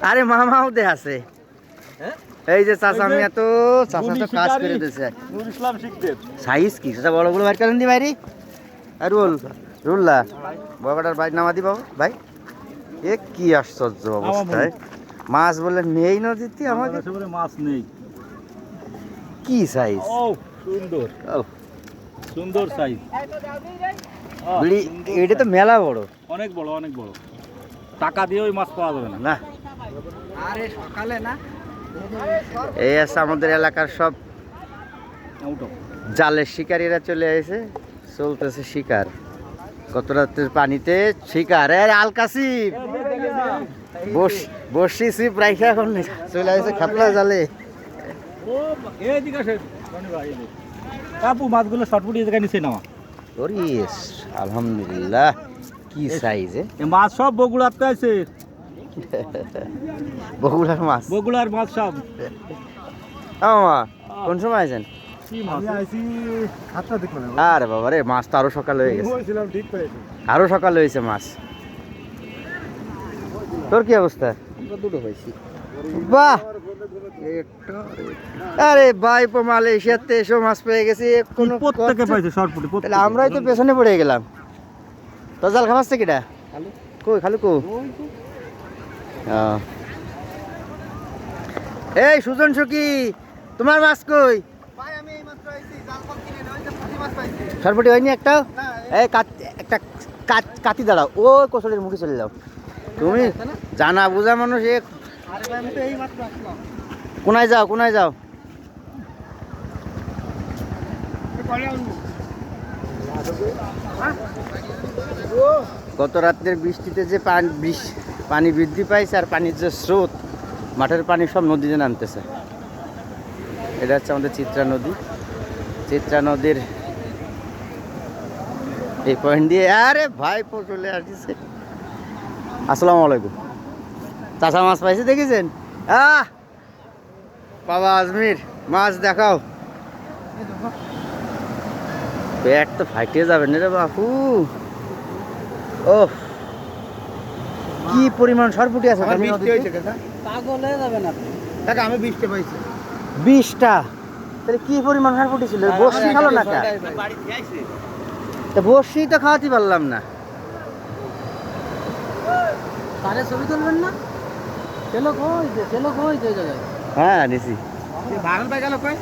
আরে মামাও দে আছে এই যে চাচা আমি এত চাচা তো কাজ করে দিয়েছে নুর ইসলাম শিকদার সাইজ কি চাচা বড় বড় বাইর করেন দি বাইরে আর রুল্লা বাবাটার বাইর নামা দি বাবা ভাই এ কি আশ্চর্য অবস্থায় মাছ বলে নেই নদীতে আমাকে মাছ নেই কি সাইজ ও সুন্দর সুন্দর সাইজ এটা তো মেলা বড় অনেক বড় অনেক বড় টাকা দিয়ে ওই মাছ পাওয়া যাবে না না আরে সকালে না এই আছে আমাদের এলাকার সব জালের শিকারীরা চলে এসে চলতেছে শিকার কত রাতের পানিতে শিকার আলকাসিব বসি সিপ রাইখা এখন চলে আসে খাপলা জালে আপু মাছগুলো শর্টফুট এই জায়গায় নিচে নামা ওরিস আলহামদুলিল্লাহ কি সাইজ মাছ সব বগুড়াতে আছে বগুড়ার মাছ বগুড়ার মাছ সব আমা কোন সময় আছেন হাতটা দেখো না আরে বাবা রে মাছ তো আরো সকাল হয়ে গেছে ঠিক পেয়েছি আরো সকাল হয়েছে মাছ তোর কি অবস্থা দুটো পাইছি বাহ আরে ভাই মালয়েশিয়াতে এসব মাছ পেয়ে গেছি কোনো প্রত্যেকে পাইছে শর্টফুট তাহলে আমরাই তো পেছনে পড়ে গেলাম তো জাল খামাচ্ছে কিটা কই খালু কো এই সুজন সখী তোমার মাছ কই ভাই আমি এই মাত্র আইছি জালফল কিনে ওই যে পুঁটি মাছ পাইছি সরপটি হয়নি একটাও এই একটা কাটি দাঁড়াও ও কচুরির মুখে চলে যাও তুমি জানা বুঝা মানুষ এক আরে ভাই আমি তো এই মাত্র আসলাম কোনায় যাও গত রাত্রের বৃষ্টিতে যে পানি বৃদ্ধি পাইছে আর পানির যে স্রোত মাঠের পানি সব নদীতে নামতেছে এটা হচ্ছে আমাদের চিত্রা নদীর এই পয়েন্ট দিয়ে আরে ভাই চলে আসছে আসসালামু আলাইকুম চাচা মাছ পাইছে দেখেছেন বাবা আজমির মাছ দেখাও পেট তো ফাটিয়ে যাবে না রে বাপু ও কি পরিমাণ সরপুটি আছে পাগল হয়ে যাবেন আপনি টাকা আমি 20টা পাইছি 20টা তাহলে কি পরিমাণ সরপুটি ছিল বসি খালো না কা তো বসি তো খাওয়াতে পারলাম না তারে ছবি তুলবেন না চেলো কই যে জায়গায় হ্যাঁ নিছি ভাগল পাই গেল কই